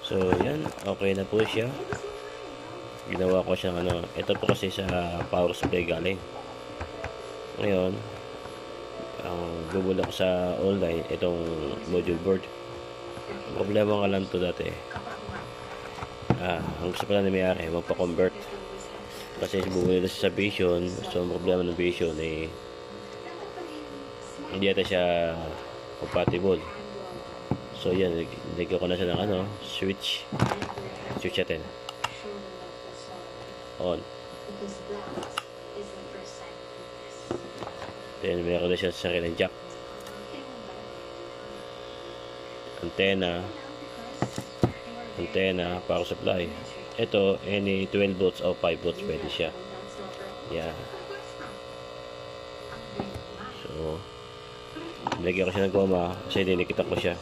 So yan, okay na po siya. Ginawa ko siyang ano, ito po kasi sa power supply galing. Ngayon, ang bubulok sa online itong module board. Problema nga lang to dati. Ang gusto pala ni may-ari magpa-convert kasi bumili na siya sa Vision. So ang problema ng Vision eh hindi ata siya compatible. So yan, nilagyan ko na siya ng ano, switch natin on. Then meron na siya sa sariling jack, antena, power supply. Ito any 12 volts o 5 volts pwede siya. Yeah. So nilagyan ko siya ng goma kasi dinikita ko siya.